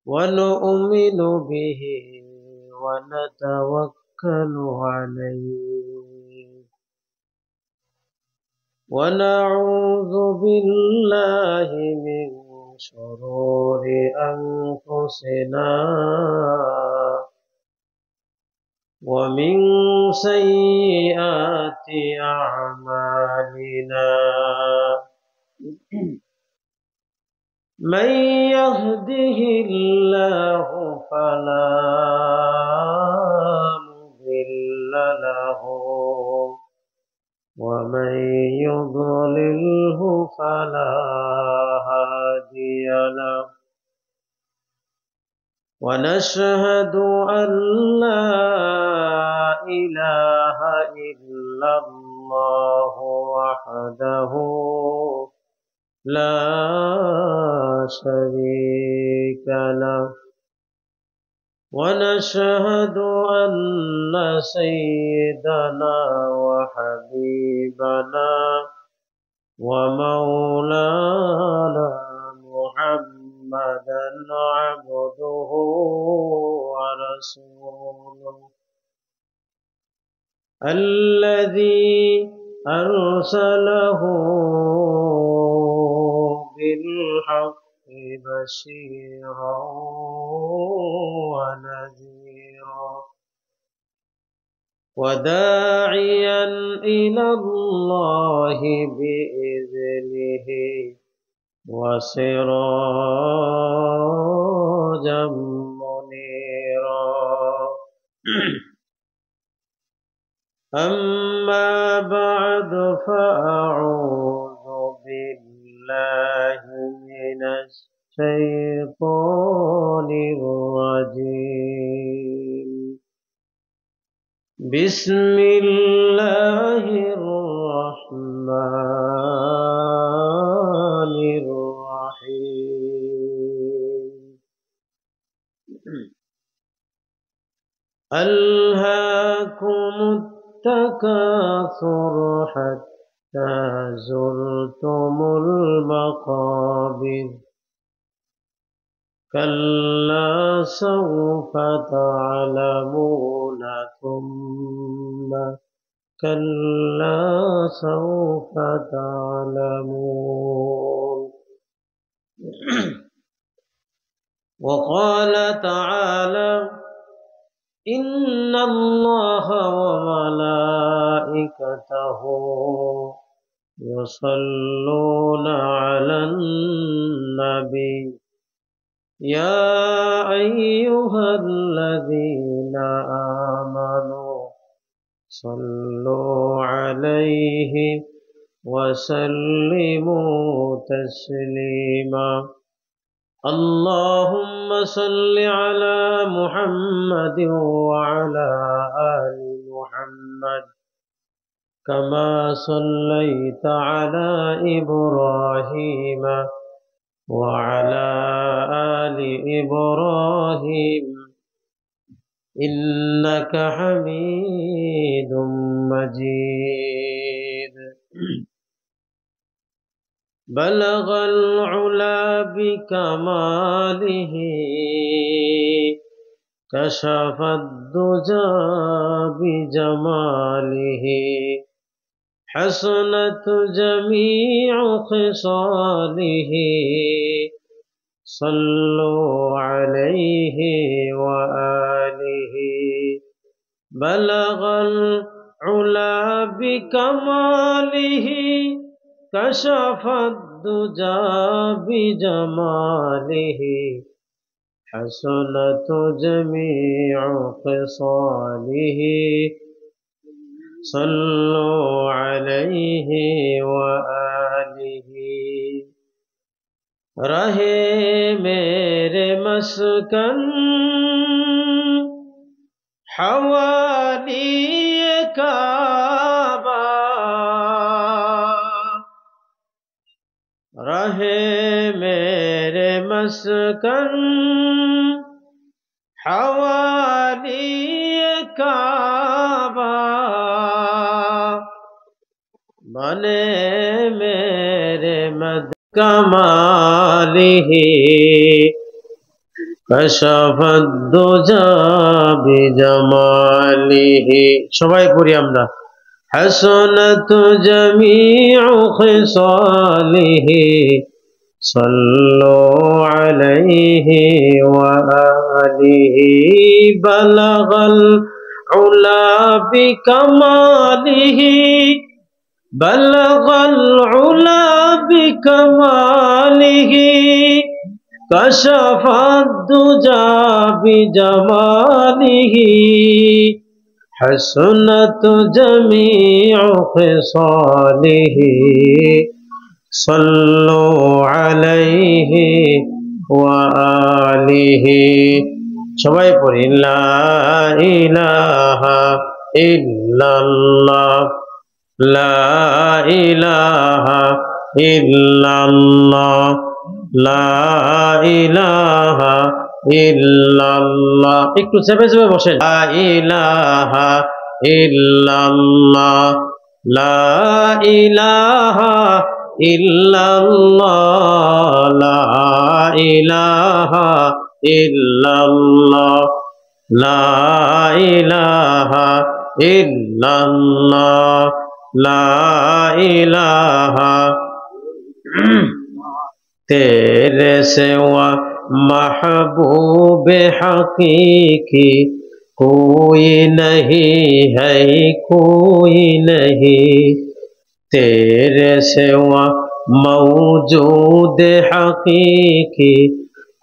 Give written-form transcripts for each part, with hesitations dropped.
ونؤمن به ونتوكل عليه ونعوذ بالله من شرور أنفسنا ومن سيئات أعمالنا من يهده الله فلا مضل له ومن يضلله فلا هادي له ونشهد أن لا إله إلا الله وحده لا شريك له ونشهد أن سيدنا وحبيبنا ومولانا محمدا عبده ورسوله الذي أرسله بالحق بشيرا ونذيرا وداعيا إلى الله بإذنه وسراجا منيرا أما بعد فأعوذ بالله من الشيطان الرجيم بسم الله الرحمن الرحيم ألهاكم التكاثر حتى زرتم المقابر كلا سوف تعلمون ثم كلا سوف تعلمون وقال تعالى إن الله وملائكته يصلون على النبي يا أيها الذين آمنوا صلوا عليه وسلموا تسليما اللهم صل على محمد وعلى آل محمد كما صليت على إبراهيم وعلى آل إبراهيم إنك حميد مجيد بلغ العلا بكماله كشف الدجى بجماله حسنت جميع خصاله صلوا عليه وآله بلغ العلا بكماله كشف الدجى بجماله حسنت جميع خصاله صلوا عليه وآله रहे मेरे मस्कन हवाली काबा रहे मेरे मस्कन हवाली काबा बने मेरे मद कमालिही كشف الدجى بجماله সবাই পড়ি আমরা حسنت جميع خصاله صلوا عليه وآله بلغ العلا بكماله بلغ العلا بكماله كشف الدجى بجماله حسنت جميع خصاله صلوا عليه وآله সবাই পড়ি লা ইলাহা ইল্লাল্লাহ লা ইলাহা ইল্লাল্লাহ লা ইলাহা ইল্লাল্লাহ একটু চেপে চেপে বসেন লা ইলাহা ইল্লাল্লাহ লা ইলাহা ইল্লাল্লাহ লা ইলাহা ইল্লাল্লাহ লা ইলাহা ইল্লাল্লাহ লা ইলাহা तेरे सिवा महबूब हकीकी कोई नहीं है कोई नहीं तेरे सिवा मौजूद हकीकी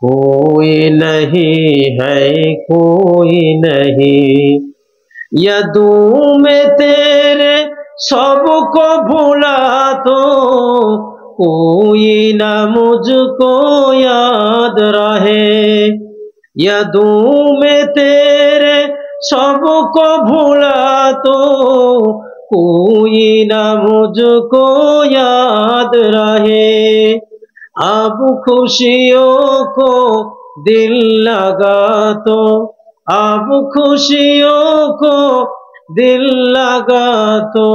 कोई नहीं है कोई नहीं यदू में तेरे सबको भुला तो कोई न मुझको याद रहे यदू में तेरे सबको भुला तो कोई न मुझको याद रहे अब खुशियों को दिल लगा तो अब खुशियों को दिल लगा तो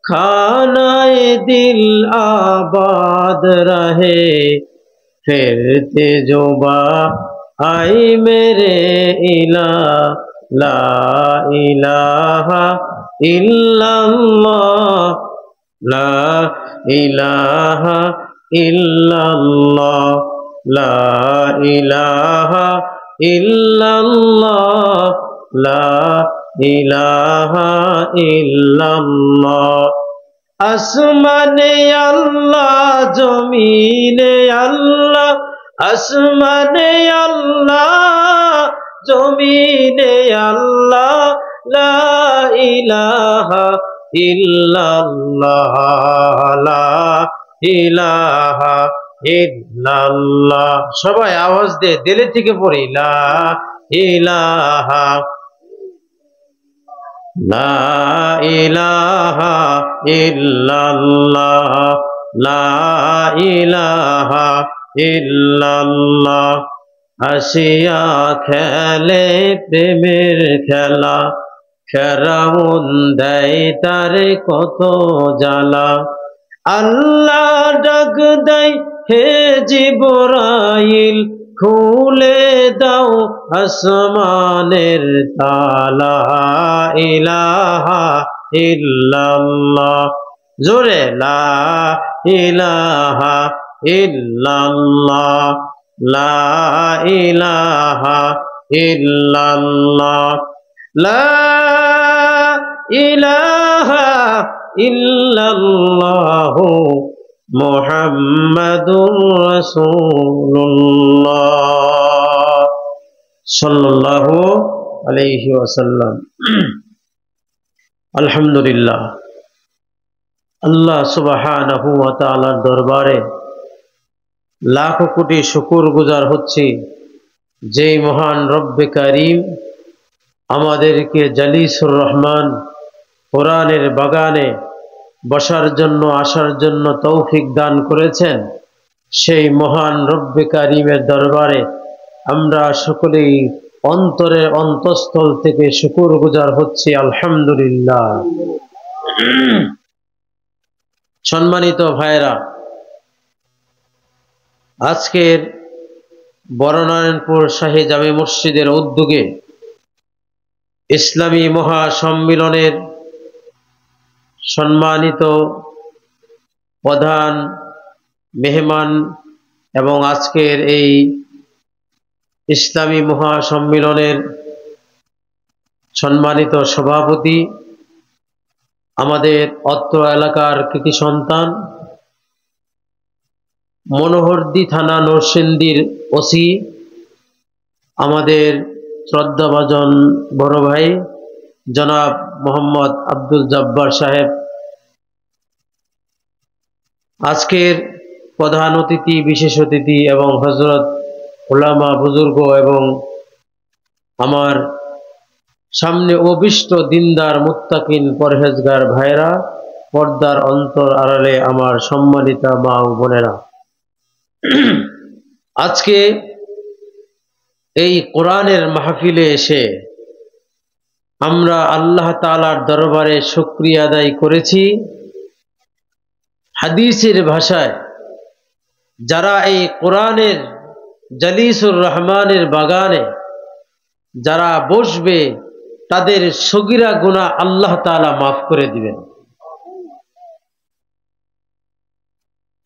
खानाए दिल आबाद रहे फिरते जो बा आई मेरे इला ला इलाहा इल्लल्लाह ला इलाहा इल्लल्लाह ला इलाहा इल्लल्लाह ला इलाहा इल्लल्लाह আসমানে আল্লাহ জমিনে আল্লাহ আসমানে আল্লাহ জমিনে আল্লাহ লা ইলাহা ইল্লাল্লাহ লা ইলাহা ইল্লাল্লাহ সবাই আওয়াজ দিয়ে দিলে থেকে পড়ি লা ইলাহা লা ইলাহা ইল্লাল্লাহ লা ইলাহা ইল্লাল্লাহ আসিয়া খেলে প্রেমের খেলা ফেরাউন দেয় তারে কত জ্বালা আল্লাহ ডাক দেয় হে জিবরাইল খুলে দাও আসমানের তালা ইলাহা ইল্লাল্লাহ জোরে লা ইলাহা ইল্লাল্লাহ লা ইলাহা ইল্লাল্লাহ লা ইলাহা ইল্লাল্লাহ মুহাম্মাদুর রাসূলুল্লাহ সাল্লাল্লাহু আলাইহি ওয়াসাল্লাম। আলহামদুলিল্লাহ, আল্লাহ সুবহানাহু ওয়া তাআলার দরবারে লাখো কোটি শুকর গুজার হচ্ছি, যেই মহান রব্বে কারীম আমাদেরকে জালিসুর রহমান কোরআনের বাগানে বসার জন্য আসার জন্য তৌফিক দান করেছেন। সেই মহান রব্বে কারীমের দরবারে আমরা সকলেই অন্তরের অন্তঃস্থল থেকে শুকর গুজার হচ্ছি। আলহামদুলিল্লাহ। সম্মানিত ভাইরা, আজকের বড়নারায়ণপুর শাহী জামে মসজিদের উদ্যোগে ইসলামী মহাসম্মিলনের সম্মানিত প্রধান মেহমান এবং আজকের এই ইসলামী মহাসম্মিলনের সম্মানিত সভাপতি, আমাদের অত্র এলাকার কৃতি সন্তান, মনোহরদী থানা নরসিংদীর ওসি, আমাদের শ্রদ্ধাভাজন বড় ভাই জনাব মোহাম্মদ আব্দুল জব্বার সাহেব, আজকের প্রধান অতিথি, বিশেষ অতিথি এবং হযরত উলামা বুজুর্গ এবং আমার সামনে অভিষ্ট দিনদার মুত্তাকিন পরহেজগার ভাইরা, পর্দার অন্তর আড়ালে আমার সম্মানিতা মা ও বোনেরা, আজকে এই কোরআনের মাহফিলে এসে আমরা আল্লাহ তাআলার দরবারে শুকরিয়া আদায় করেছি। হাদিসের ভাষায় যারা এই কোরআনের জালিসুর রহমানের বাগানে যারা বসবে তাদের সগীরা গুনাহ আল্লাহ তাআলা মাফ করে দিবেন।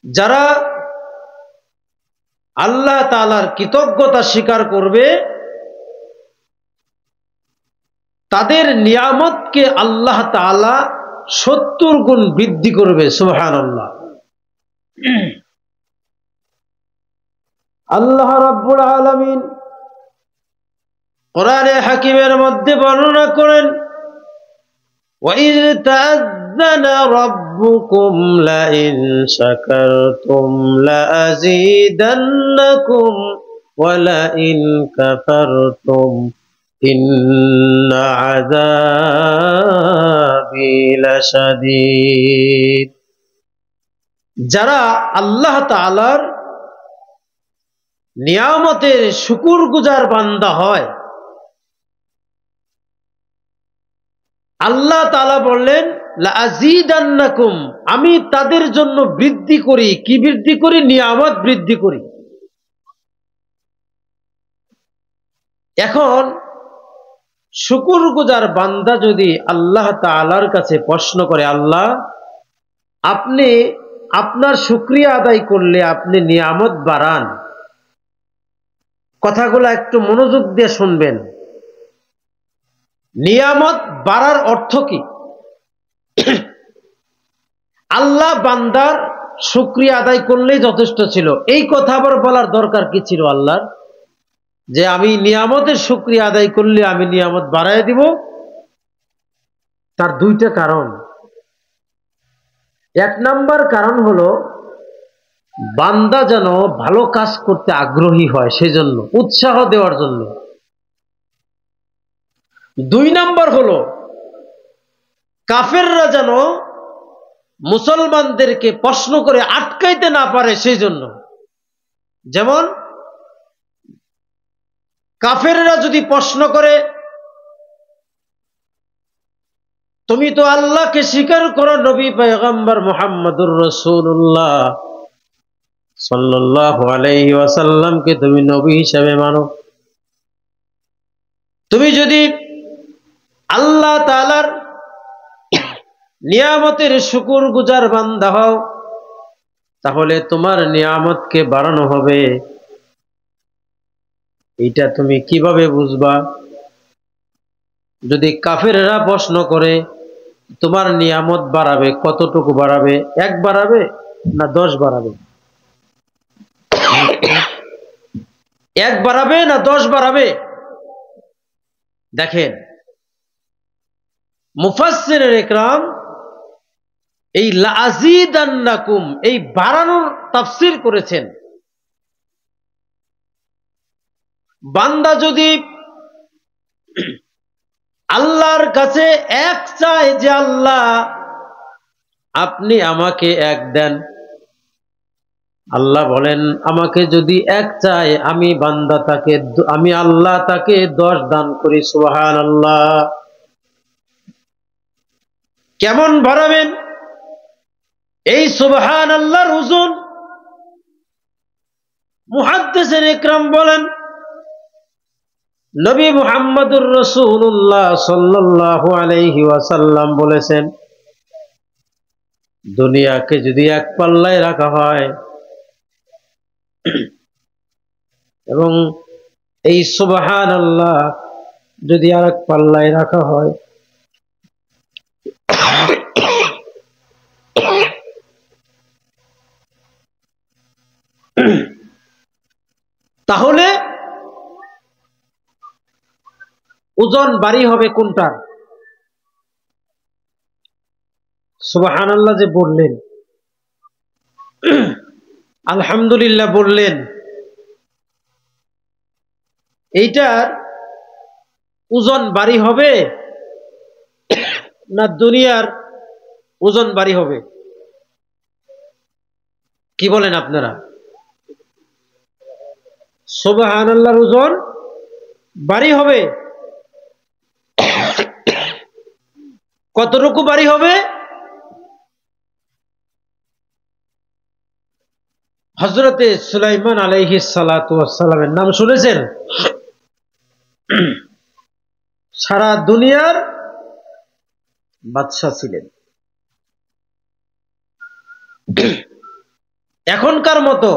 যারা আল্লাহ তাআলার কৃতজ্ঞতা স্বীকার করবে তাদের নিয়ামতকে আল্লাহ তাআলা 70 গুণ বৃদ্ধি করবে। সুবহানাল্লাহ। আল্লাহ রাব্বুল আলামিন কোরআনে হাকিমের মধ্যে বর্ণনা করেন, وَإِذْ تَأَذَّنَ رَبُّكُمْ لَئِنْ شَكَرْتُمْ لَأَزِيدَنَّكُمْ وَلَئِنْ كَفَرْتُمْ إِنَّ عَذَابِي لَشَدِيدٌ। যারা আল্লাহ তাআলার নিয়ামতের শুকরগুজার বান্দা হয়, আল্লাহ তাআলা বললেন লাআযীদান্নাকুম, আমি তাদের জন্য বৃদ্ধি করি। কি বৃদ্ধি করি? নিয়ামত বৃদ্ধি করি। এখন শুকরগুজার বান্দা যদি আল্লাহ তাআলার কাছে প্রশ্ন করে, আল্লাহ আপনি আপনার শুকরিয়া আদায় করলে আপনি নিয়ামত বাড়ান, কথাগুলো একটু মনোযোগ দিয়ে শুনবেন। নিয়ামত বাড়ার অর্থ কি? আল্লাহ বান্দার শুকরিয়া আদায় করলেই যথেষ্ট ছিল। এই কথা আবার বলার দরকার কি ছিল আল্লাহর, যে আমি নিয়ামতের শুকরিয়া আদায় করলে আমি নিয়ামত বাড়ায় দিব? তার দুইটা কারণ। এক নাম্বার কারণ হলো বান্দা যেন ভালো কাজ করতে আগ্রহী হয়, সেজন্য উৎসাহ দেওয়ার জন্য। দুই নাম্বার হলো কাফেররা যেন মুসলমানদেরকে প্রশ্ন করে আটকাইতে না পারে, সেই জন্য। যেমন কাফেররা যদি প্রশ্ন করে, তুমি তো আল্লাহকে স্বীকার করো, নবী পয়গম্বর মুহাম্মদুর রাসূলুল্লাহ সাল্লাল্লাহু আলাইহি ওয়াসাল্লামকে তুমি নবী হিসেবে মানো, তুমি যদি আল্লাহ তাআলার নিয়ামতের শুকরগুজার বান্দা হও, তাহলে তোমার নিয়ামতকে বাড়ানো হবে। এটা তুমি কিভাবে বুঝবা? যদি কাফেররা প্রশ্ন করে তোমার নিয়ামত বাড়াবে, কতটুকু বাড়াবে? 1 বাড়াবে না 10 বাড়াবে? 1 বাড়াবে না 10 বাড়াবে? দেখেন, মুফাসসিরে ইকরাম এই লাআযীদান্নাকুম এই বাড়ানোর তাফসীর করেছেন। বান্দা যদি আল্লাহর কাছে 1 চায় যে আল্লাহ আপনি আমাকে 1 দেন, আল্লাহ বলেন আমাকে যদি 1 চায় আমি আল্লাহ তাকে 10 দান করি। সুবহানাল্লাহ। কেমন বাড়াবেন? এই সুবহানাল্লাহর ওজন মুহাদ্দিসিন ইকরাম বলেন, নবী মুহাম্মদুর রাসূলুল্লাহ সাল্লাল্লাহু আলাইহি ওয়াসাল্লাম বলেছেন, দুনিয়াকে যদি এক পাল্লায় রাখা হয় এবং এই সুবহানাল্লাহ যদি আরেক পাল্লায় রাখা হয়, তাহলে ওজন ভারী হবে কোনটার? সুবহানাল্লাহ যে বললেন, আলহামদুলিল্লাহ বললেন, এইটার ওজন ভারী হবে না দুনিয়ার ওজন ভারী হবে? কি বলেন আপনারা? সুবহানাল্লাহর ওজন ভারী হবে। কতটুকু ভারী হবে? হযরতে সুলাইমান আলাইহিস সালাতু ওয়াস সালামের নাম শুনেছেন? সারা দুনিয়ার বাদশা ছিলেন। এখনকার মতো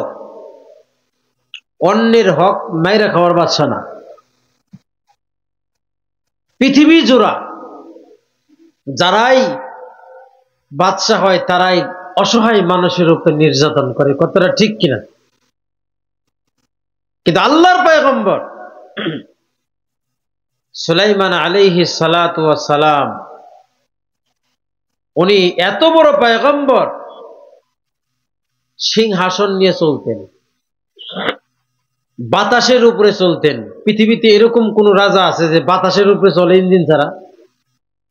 অন্যের হক মাইরা খাওয়ার বাদশা না। পৃথিবী জোড়া যারাই বাদশা হয় তারাই অসহায় মানুষের উপর নির্যাতন করে। কতটা ঠিক কিনা? কিন্তু আল্লাহর পয়গম্বর সুলাইমান আলাইহিস সালাতু ওয়াস সালাম, উনি এত বড় পয়গম্বর, সিংহাসন নিয়ে চলতেন, বাতাসের উপরে চলতেন। পৃথিবীতে এরকম কোন রাজা আছে যে বাতাসের উপরে চলে ইঞ্জিন ছাড়া?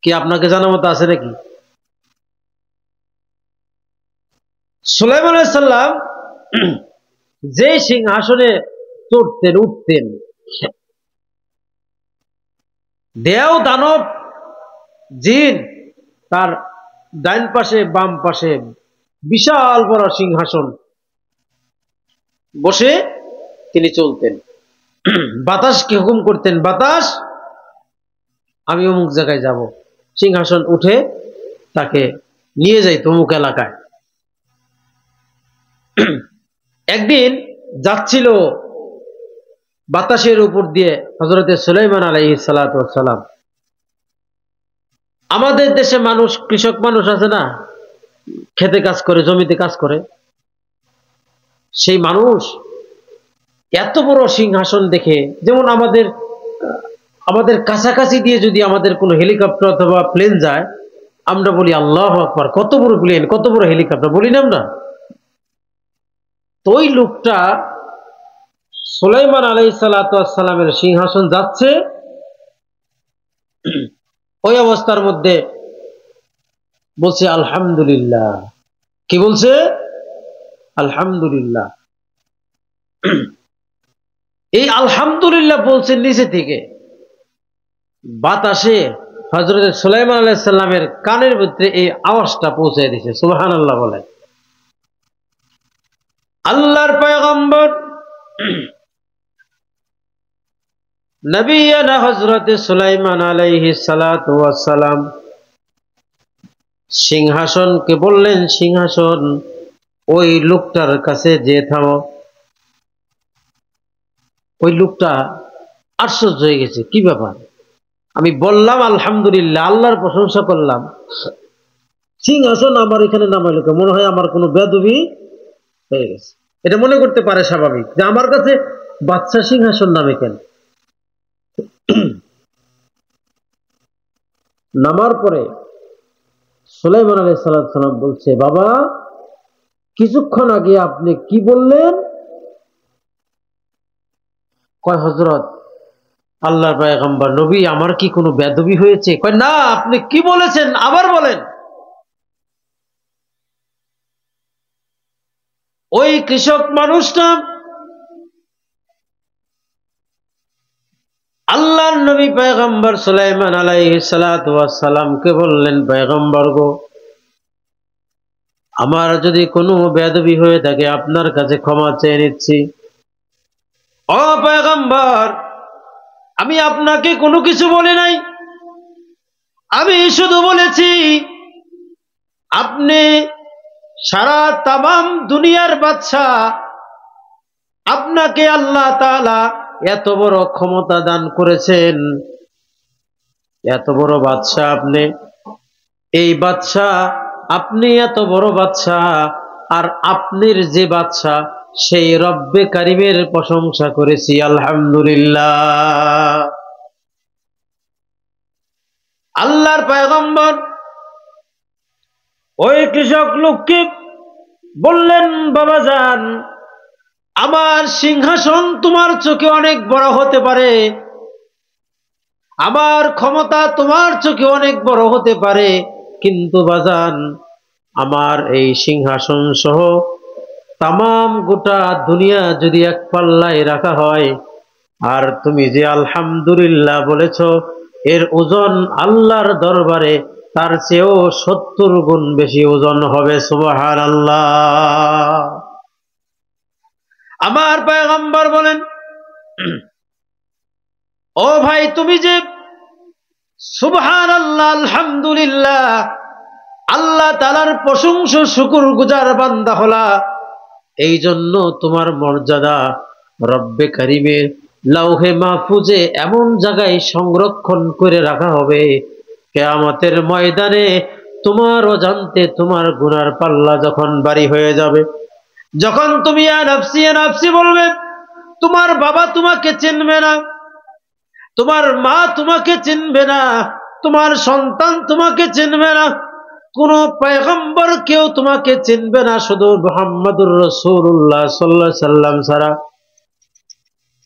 কি আপনাকে জানা মতো আছে নাকি? সুলাইমান আলাইহিস সালাম যে সিংহাসনে চড়তেন, উঠতেন, দেও দানব জিন তার ডাইন পাশে বাম পাশে বিশাল বড় সিংহাসন বসে তিনি চলতেন। বাতাসকে হুকুম করতেন, বাতাস আমি অমুক জায়গায় যাব। সিংহাসন উঠে তাকে নিয়ে যাইত অমুক এলাকায়। একদিন যাচ্ছিল বাতাসের উপর দিয়ে হযরতে সুলাইমান আলাইহিস সালাতু ওয়াস সালাম। আমাদের দেশে মানুষ, কৃষক মানুষ আছে না, খেতে কাজ করে, জমিতে কাজ করে, সেই মানুষ এত বড় সিংহাসন দেখে, যেমন আমাদের কাছাকাছি দিয়ে যদি আমাদের কোনো হেলিকপ্টার অথবা প্লেন যায়, আমরা বলি আল্লাহু আকবার, কত বড় প্লেন, কত বড় হেলিকপ্টার, বলি না আমরা? তো ওই লোকটা সুলাইমান আলাইহিস সালাতু ওয়াস সালামের সিংহাসন যাচ্ছে, ওই অবস্থার মধ্যে বলছে আলহামদুলিল্লাহ। কি বলছে? আলহামদুলিল্লাহ। এই আলহামদুলিল্লাহ বলছে নিচে থেকে, বাতাসে হযরত সুলাইমান আলাইহিস সালামের কানের ভিতরে এই আওয়াজটা পৌঁছে দিয়েছে। সুবহানাল্লাহ বলে। আল্লাহর পয়গম্বর নবিয়ানা হযরত সুলাইমান আলাইহিস সালাতু ওয়াস সালাম সিংহাসনকে বললেন, সিংহাসন ওই লোকটার কাছে যে থামো। ওই লোকটা আশ্চর্য হয়ে গেছে, কি ব্যাপার? আমি বললাম আলহামদুলিল্লাহ, আল্লাহর প্রশংসা করলাম, সিংহাসন আমার এখানে নামাইলো, মনে হয় আমার কোনো বেয়াদবি হয়ে গেছে। এটা মনে করতে পারে স্বাভাবিক যে আমার কাছে বাদশা সিংহাসন নামে কেন? নামার পরে সুলাইমান আলাইহিস সালাম বলছে, বাবা কিছুক্ষণ আগে আপনি কি বললেন? কয় হযরত আল্লাহর পয়গম্বর নবী, আমার কি কোনো বেয়াদবি হয়েছে? কয় না, আপনি কি বলেছেন আবার বলেন। ওই কৃষক মানুষটা আল্লাহর নবী পয়গম্বর সুলাইমান আলাইহিস সালাতু ওয়াস সালামকে বললেন, পয়গম্বর গো, আমার যদি কোনো বেয়াদবি হয়ে থাকে আপনার কাছে ক্ষমা চেয়ে নিচ্ছি। ও পয়গম্বর, আমি আপনাকে কোনো কিছু বলি নাই, আমি শুধু বলেছি আপনি সারা তামাম দুনিয়ার বাদশা, আপনাকে আল্লাহ তাআলা এত বড় ক্ষমতা দান করেছেন, এত বড় বাদশা আপনি, এই বাদশা, আপনি এত বড় বাদশা, আর আপনার যে বাদশা সেই রব্বে কারিমের প্রশংসা করেছি আলহামদুলিল্লাহ। আল্লাহর পয়গম্বর ওই কৃষক লোককে বললেন, বাবাজান, আমার সিংহাসন তোমার চোখে অনেক বড় হতে পারে, আমার ক্ষমতা তোমার চোখে অনেক বড় হতে পারে, কিন্তু বাজান, আমার এই সিংহাসন সহ তামাম গোটা দুনিয়া যদি এক পাল্লায় রাখা হয়, আর তুমি যে আলহামদুলিল্লাহ বলেছ, এর ওজন আল্লাহর দরবারে তার চেয়েও 70 গুণ বেশি ওজন হবে। সুবহানাল্লাহ। আমার পয়গম্বর বলেন, ও ভাই, তুমি যে সুবহানাল্লাহ, আলহামদুলিল্লাহ, আল্লাহ তাআলার প্রশংসা শুকরগুজার বান্দা হলা, এই জন্য তোমার মর্যাদা রব্বে কারিমের লাউহে মাহফুজে এমন জায়গায় সংরক্ষণ করে রাখা হবে, কিয়ামতের ময়দানে তোমার অজান্তে তোমার গুনার পাল্লা যখন ভারী হয়ে যাবে, যখন তুমি ইয়া নাফসি ইয়া নাফসি বলবে, তোমার বাবা তোমাকে চিনবে না, তোমার মা তোমাকে চিনবে না, তোমার সন্তান তোমাকে চিনবে না, কোন পয়গম্বর কেউ তোমাকে চিনবে না, শুধু মুহাম্মদুর রাসূলুল্লাহ সাল্লাল্লাহু আলাইহি সাল্লাম ছাড়া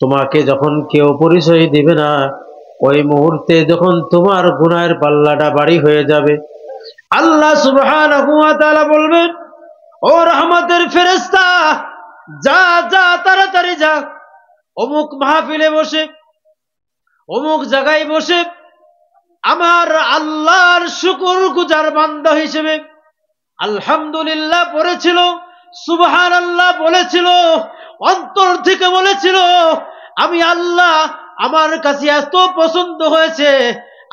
তোমাকে যখন কেউ পরিচয় দিবে না, ওই মুহূর্তে যখন তোমার গুনাহের পাল্লাটা ভারী হয়ে যাবে, আল্লাহ সুবহানাহু ওয়া তাআলা বলবেন, ও রহমতের ফেরেশতা, যা যা তাড়াতাড়ি যা, অমুক মাহফিলে বসে, অমুক জায়গায় বসে আমার আল্লাহর শুকরগুজার বান্দা হিসেবে আলহামদুলিল্লাহ পড়েছিল, সুবহানাল্লাহ বলেছিল, অন্তর থেকে বলেছিল, আমি আল্লাহ, আমার কাছে এত পছন্দ হয়েছে,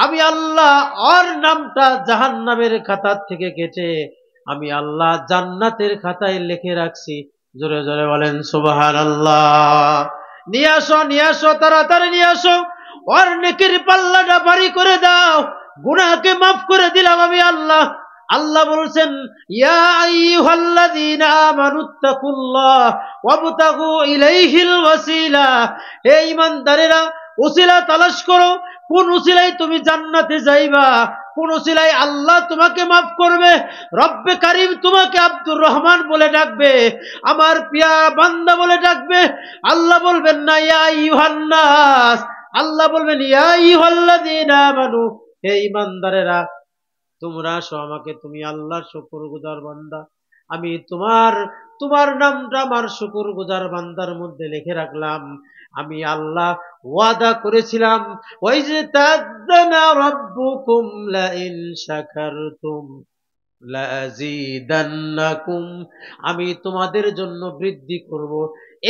আমি আল্লাহ ওর নামটা জাহান্নামের খাতা থেকে কেটে আমি আল্লাহ জান্নাতের খাতায় লিখে রাখছি। জোরে জোরে বলেন সুবহানাল্লাহ। নিয়ে আসো, নিয়ে আসো, তাড়াতাড়ি নিয়ে আসো, ওর নেকির পাল্লাটা ভারী করে দাও, গুনাহকে মাফ করে দিলাম আমি আল্লাহ। আল্লাহ বলছেন, ইয়া আইয়ুহাল্লাযীনা আমানুত্তাকুল্লাহ ওয়াবতাগু ইলাইহিল ওয়াসিলা, হে ঈমানদারেরা, ওসিলা তালাশ করো, কোন ওসিলায় তুমি জান্নাতে যাইবা, কোন ওসিলায় আল্লাহ তোমাকে মাফ করবে, রব্বে কারীম তোমাকে আব্দুর রহমান বলে ডাকবে, আমার প্রিয় বান্দা বলে ডাকবে। আল্লাহ বলবেন না ইয়া আইয়ুহান নাস, আল্লাহ বলবেন ইয়া আইয়ুহাল্লাযীনা আমানু, হে ঈমানদারেরা, তোমরা আসো আমাকে, তুমি আল্লাহর শুকরগুজার বান্দা, আমি তোমার নামটা আমার শুকরগুজার বান্দার মধ্যে লিখে রাখলাম। আমি আল্লাহ ওয়াদা করেছিলাম, ওই যে তাযানা রাব্বুকুম লা ইন শাকারতুম লা আযীদান্নাকুম, আমি তোমাদের জন্য বৃদ্ধি করব।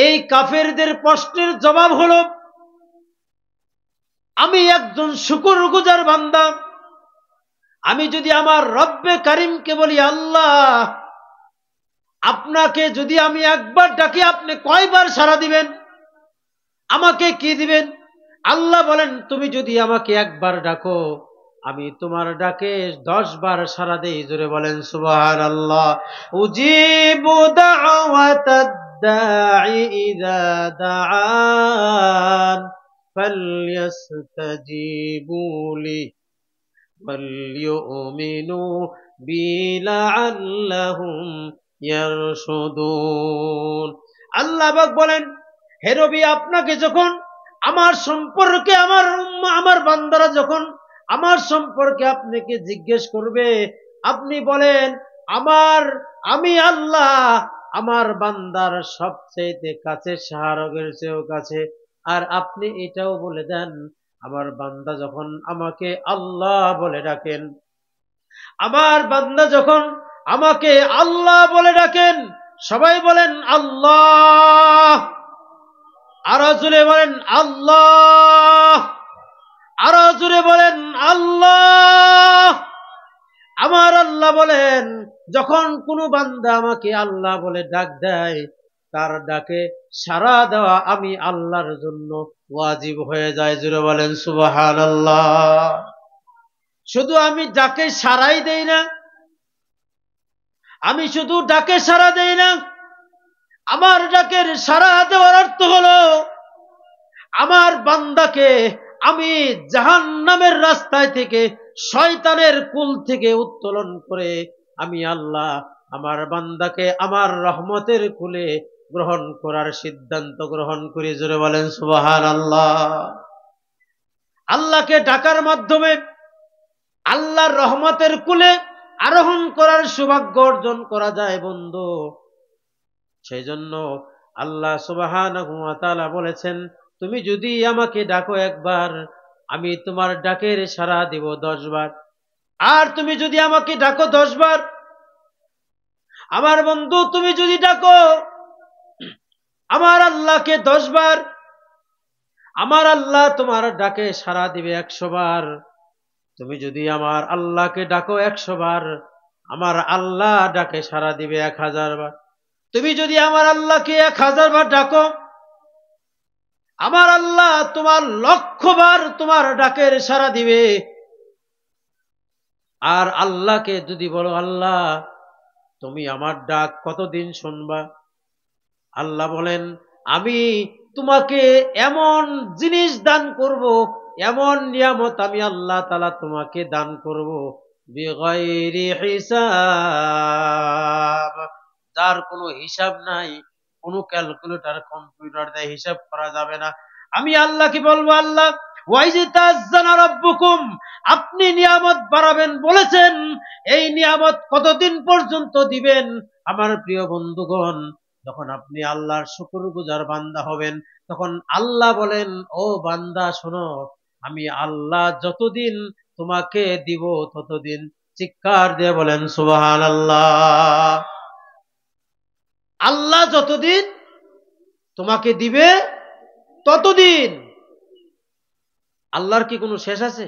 এই কাফেরদের প্রশ্নের জবাব হলো, আমি একজন শুকরগুজার বান্দা, আমি যদি আমার রব্বে কারিমকে বলি, আল্লাহ, আপনাকে যদি আমি একবার ডাকি, আপনি কয়বার সাড়া দিবেন, আমাকে কি দিবেন? আল্লাহ বলেন, তুমি যদি আমাকে একবার ডাকো, আমি তোমার ডাকে 10 বার সাড়া দেই। জোরে বলেন সুবহানাল্লাহ। উজিবু দাওয়াতাদ দাঈ ইযা দাআন ফালইস্তাজিবু লি وَلْيُؤْمِنُوا بِي لَعَلَّهُمْ يَرْشُدُونَ। আল্লাহ পাক বলেন, হে নবী, আপনাকে যখন আমার সম্পর্কে আমার বান্দারা যখন আমার সম্পর্কে আপনাকে জিজ্ঞেস করবে, আপনি বলেন, আমি আল্লাহ আমার বান্দার সবচেয়ে কাছে, শাহরগের চেয়েও কাছে। আর আপনি এটাও বলে দেন, আমার বান্দা যখন আমাকে আল্লাহ বলে ডাকেন, আমার বান্দা যখন আমাকে আল্লাহ বলে ডাকেন, সবাই বলেন আল্লাহ আরো জোরে বলেন আল্লাহ, আরো জোরে বলেন আল্লাহ। আমার আল্লাহ বলেন, যখন কোনো বান্দা আমাকে আল্লাহ বলে ডাক দেয়, তার ডাকে সাড়া দেওয়া আমি আল্লাহর জন্য ওয়াজিব হয়ে যায়। জোরে বলেন সুবহানাল্লাহ। শুধু আমি ডাকে সাড়াই দেই না, আমি শুধু ডাকে সাড়া দেই না, আমার ডাকের সাড়া দেওয়ার অর্থ হলো আমার বান্দাকে আমি জাহান্নামের রাস্তায় থেকে, শয়তানের কুল থেকে উত্তোলন করে আমি আল্লাহ আমার বান্দাকে আমার রহমতের কুলে গ্রহণ করার সিদ্ধান্ত গ্রহণ করি। জোরে বলেন সুবহানাল্লাহ। আল্লাহকে ডাকার মাধ্যমে আল্লাহর রহমতের কুলে আরোহণ করার সৌভাগ্য অর্জন করা যায় বন্ধু। সেই জন্য আল্লাহ সুবহানাহু ওয়া তাআলা বলেছেন, তুমি যদি আমাকে ডাকো একবার, আমি তোমার ডাকের সাড়া দিব 10 বার। আর তুমি যদি আমাকে ডাকো 10 বার, আমার বন্ধু তুমি যদি ডাকো আমার আল্লাহকে 10 বার, আমার আল্লাহ তোমার ডাকে সাড়া দিবে 100 বার। তুমি যদি আমার আল্লাহকে ডাকো 100 বার, আমার আল্লাহ ডাকে সাড়া দিবে 1000 বার। তুমি যদি আমার আল্লাহকে 1000 বার ডাকো, আমার আল্লাহ তোমার 1,00,000 বার তোমার ডাকের সাড়া দিবে। আর আল্লাহকে যদি বলো, আল্লাহ তুমি আমার ডাক কতদিন শুনবা, আল্লাহ বলেন, আমি তোমাকে এমন জিনিস দান করব, এমন নিয়ামত আমি আল্লাহ তাআলা তোমাকে দান করব বিগাইরি হিসাব, যার কোনো হিসাব নাই, কোনো ক্যালকুলেটর কম্পিউটার দিয়ে হিসাব করা যাবে না। আমি আল্লাহকে বলবো, আল্লাহ ওয়াইজিতাজ্জানা রাব্বুকুম, আপনি নিয়ামত বাড়াবেন বলেছেন, এই নিয়ামত কতদিন পর্যন্ত দিবেন? আমার প্রিয় বন্ধুগণ, যখন আপনি আল্লাহর শুকরগুজার বান্দা হবেন, তখন আল্লাহ বলেন, ও বান্দা শোনো, আমি আল্লাহ যতদিন তোমাকে দিব ততদিন। চিৎকার দিয়ে বলেন সুবহানাল্লাহ। আল্লাহ যতদিন তোমাকে দিবে ততদিন। আল্লাহর কি কোনো শেষ আছে?